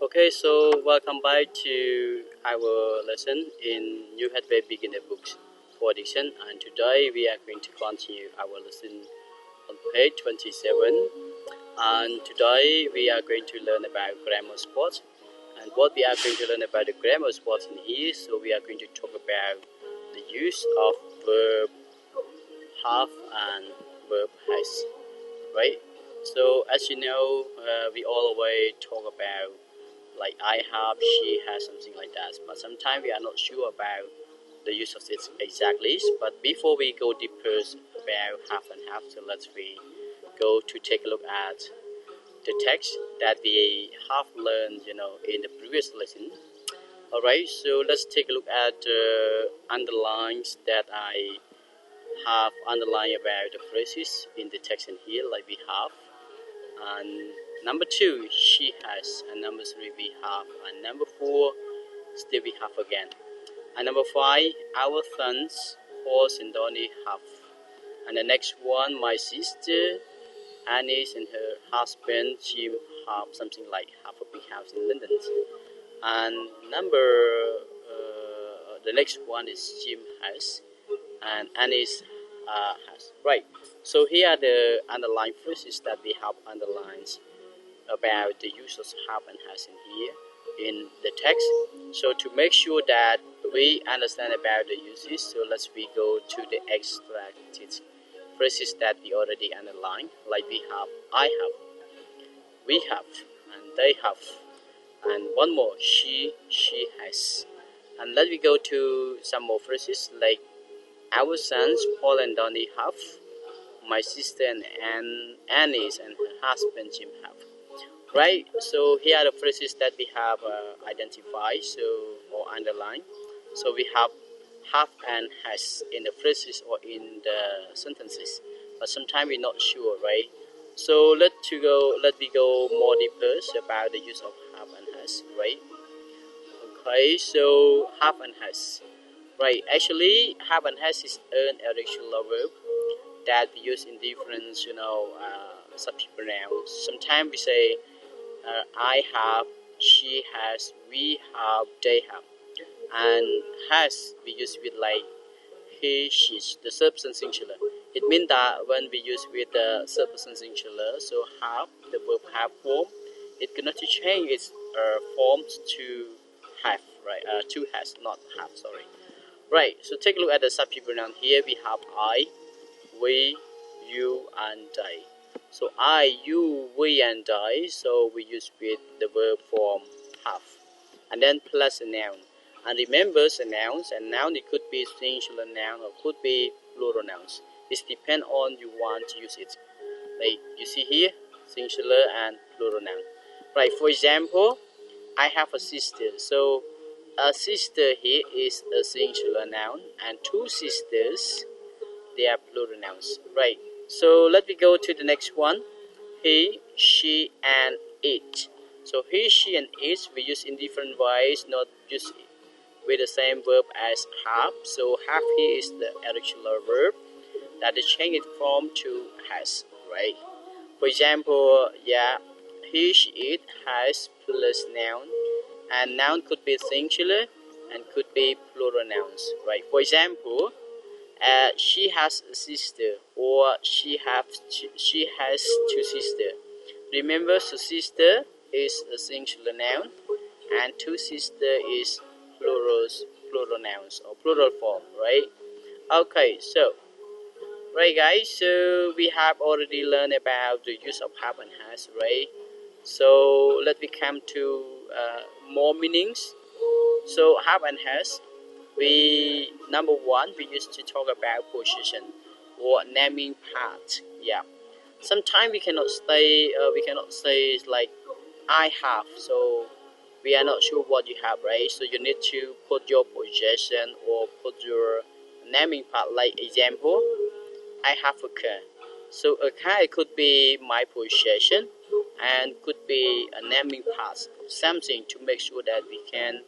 Okay, so welcome back to our lesson in New Headway Beginner Books for Addiction, and today we are going to continue our lesson on page 27. And today we are going to learn about grammar sports. And what we are going to learn about the grammar sports in here, so we are going to talk about the use of verb have and verb has, right? So as you know, we always talk about like I have, she has, something like that. But sometimes we are not sure about the use of it exactly. But before we go deeper about have and have, so let's we go to take a look at the text that we have learned, in the previous lesson. All right, so let's take a look at the underlines that I have underlined about the phrases in the text in here, like we have. And number two, she has. And number three, we have. And number four, still we have again. And number five, our sons, Paul and Donnie have. And the next one, my sister, Annie's and her husband, Jim, have something like have a big house in London. And the next one is Jim has, and Annie's has. Right. So here are the underlined phrases that we have underlined about the use of have and has in here in the text. So to make sure that we understand about the uses, so let's we go to the extracted phrases that we already underlined. Like we have, I have, we have, and they have, and one more, she has. And let me go to some more phrases like our sons Paul and Donnie have, my sister and Annie's and her husband Jim have. Right, so here are the phrases that we have identified, or underlined. So we have and has in the phrases or in the sentences, but sometimes we're not sure, right? So let me go more deeper about the use of have and has, right? Okay, so have and has, right? Actually, have and has is an irregular verb that we use in different, subject pronouns. Sometimes we say I have, she has, we have, they have. And has we use with like he, she, the substance singular. It means that when we use with the substance singular, so have, the verb have form, it cannot change its form to have, right? To has, not have, sorry. Right, so take a look at the subject pronoun. Here we have I, we, you, and they. So I, you, we, and I. So we use with the verb form have, and then plus a noun. And remember, a noun it could be singular noun or could be plural nouns. It depends on you want to use it. Like you see here, singular and plural noun. Right. For example, I have a sister. So a sister here is a singular noun, and two sisters, they are plural nouns, right? So let me go to the next one. He, she, and it. So he, she, and it we use in different ways, not just with the same verb as have. So have here is the irregular verb that is changed from to has, right? For example, yeah, he, she, it has plus noun, and noun could be singular and could be plural nouns, right? For example, she has a sister, or she has two sisters. Remember, so sister is a singular noun, and two sister is plural nouns or plural form, right? Okay, so right, guys. So we have already learned about the use of have and has, right? So let me come to more meanings. So have and has, we number one we used to talk about position or naming part. Yeah, sometimes we cannot say like I have, so we are not sure what you have, right? So you need to put your possession or put your naming part. Like example, I have a car. So a car could be my possession and could be a naming part of something to make sure that we can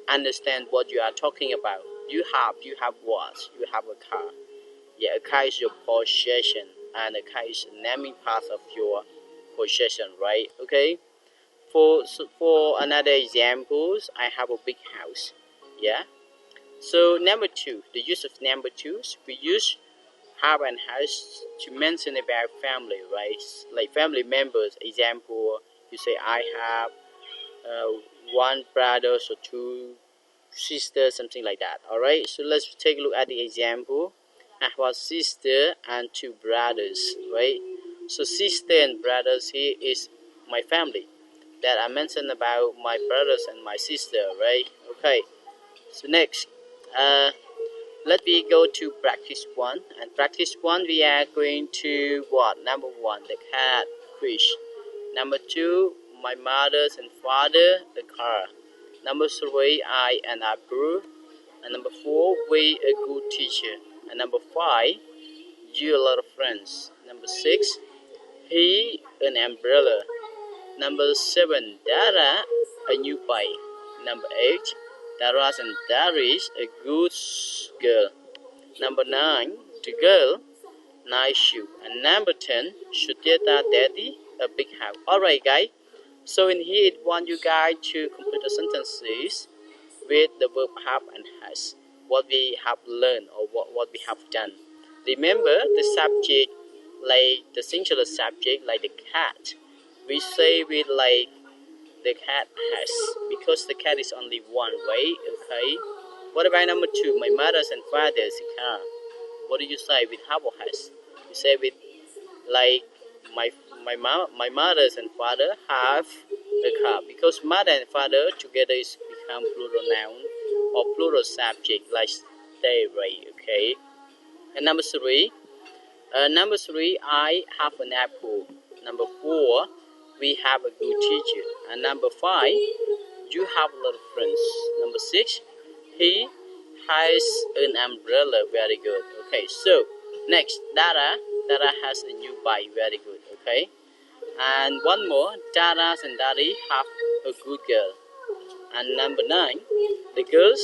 understand what you are talking about. You have what? You have a car. Yeah, a car is your possession, and a car is a naming part of your possession, right? Okay. For another examples, I have a big house. Yeah. So number two, the use of number twos, we use have and has to mention about family, right? Like family members. Example, you say I have uh, one brother or two sisters, something like that. All right. So let's take a look at the example. I have a sister and two brothers, right? So sister and brothers here is my family that I mentioned about my brothers and my sister, right? Okay. So next, uh, let me go to practice one. And practice one, we are going to what? Number one, the cat, fish. Number two, my mother's and father, the car. Number three, I and Abu. And number four, we a good teacher. And number five, you a lot of friends. Number six, he an umbrella. Number seven, Dara a new bike. Number eight, Dara's and Dari's a good girl. Number nine, the girl, nice shoe. And number 10, Shudeta daddy, a big house. Alright guys, so in here it wants you guys to complete the sentences with the verb have and has. What we have learned or what we have done. Remember the subject, like the singular subject, like the cat. We say with like the cat has, because the cat is only one, right? Okay. What about number two? My mother's and father's car. What do you say with have or has? You say with like my mother's and father have a car, because mother and father together is become plural noun or plural subject like stay, right? Okay. And number three, I have an apple. Number four, we have a good teacher. And number five, you have a lot of friends. Number six, he has an umbrella. Very good. Okay, so next, Dara has a new bike. Very good. Okay, and one more, Dara and Daddy have a good girl. And number nine, the girls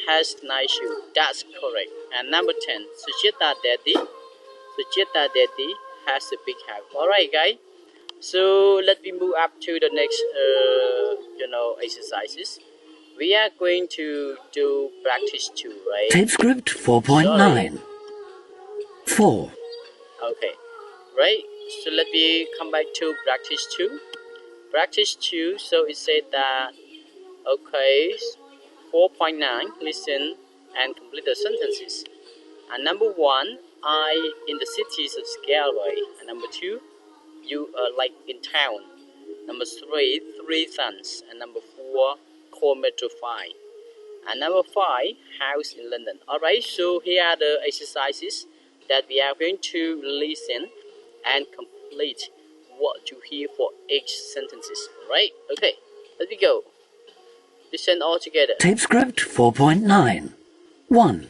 has nice shoes. That's correct. And number 10, Suchita Daddy has a big house. Alright guys, so let me move up to the next exercises. We are going to do practice 2, right? Tape script 4.9. 4. Okay, right, so let me come back to practice 2. Practice 2, so it said that, okay, 4.9, listen and complete the sentences. And number 1, I in the cities of Scaleway. And number 2, you are like in town. Number 3, 3 sons. And number 4, core metro 5. And number 5, house in London. Alright, so here are the exercises that we are going to listen and complete what you hear for each sentences. Alright, okay, let me go. Listen all together. Tape script 4.9. 1.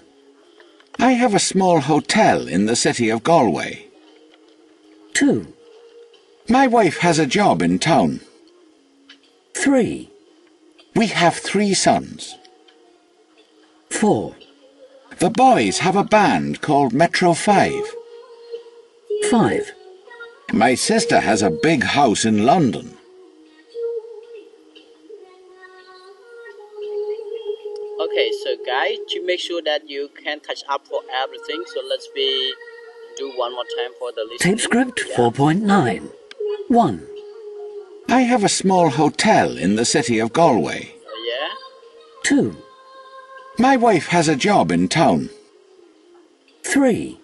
I have a small hotel in the city of Galway. 2. My wife has a job in town. 3. We have 3 sons. 4. The boys have a band called Metro 5. 5. My sister has a big house in London. Okay, so guys, to make sure that you can catch up for everything, so let's be do one more time for the listening. Tape script 4.9. 1. I have a small hotel in the city of Galway. Yeah. 2. My wife has a job in town. 3.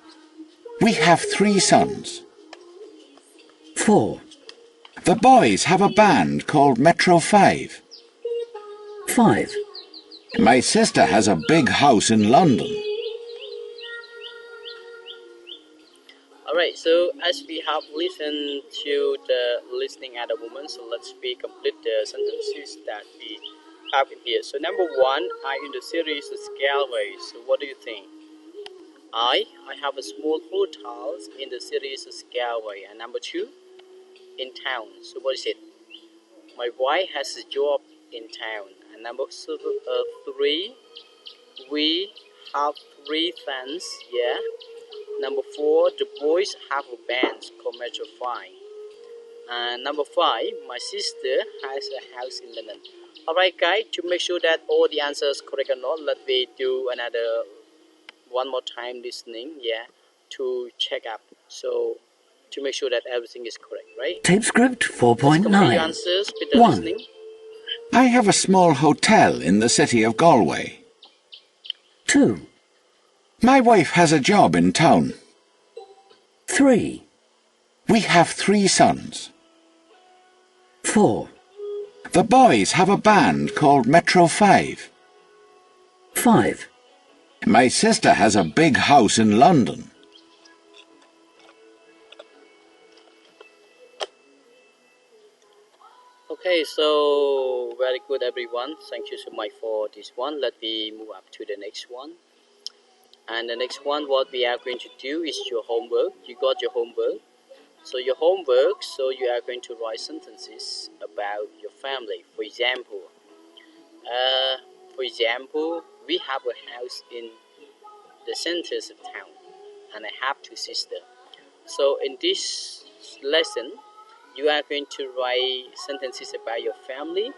We have 3 sons. 4. The boys have a band called Metro 5. 5. My sister has a big house in London. Alright, so as we have listened to the listening at the moment, so let's complete the sentences that we have in here. So number 1, I in the series of Scaleway. So what do you think? I have a small hotel in the series of Scaleway. And number 2, in town. So what is it? My wife has a job in town. And number 3, we have 3 fans. Yeah. Number 4, the boys have a band called Metro 5. And number 5, my sister has a house in London. Alright guys, to make sure that all the answers correct or not, let me do another one more time listening, yeah, to check up. So to make sure that everything is correct, right? Tape script Let's complete your 4.9. answers with the 1, listening. I have a small hotel in the city of Galway. 2, My wife has a job in town. 3, We have 3 sons. 4, The boys have a band called Metro 5. 5, My sister has a big house in London. Okay, so very good everyone. Thank you so much for this one. Let me move up to the next one. And the next one, what we are going to do is your homework. You got your homework. So your homework, so you are going to write sentences about your family. Uh, for example, we have a house in the center of town, and I have 2 sisters. So in this lesson, you are going to write sentences about your family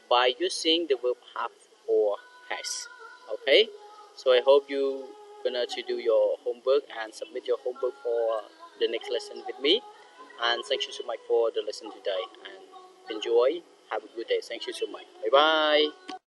by using the verb have or has. Okay, so I hope you gonna to do your homework and submit your homework for the next lesson with me. And thank you so much for the lesson today. And enjoy. Have a good day. Thank you so much. Bye bye.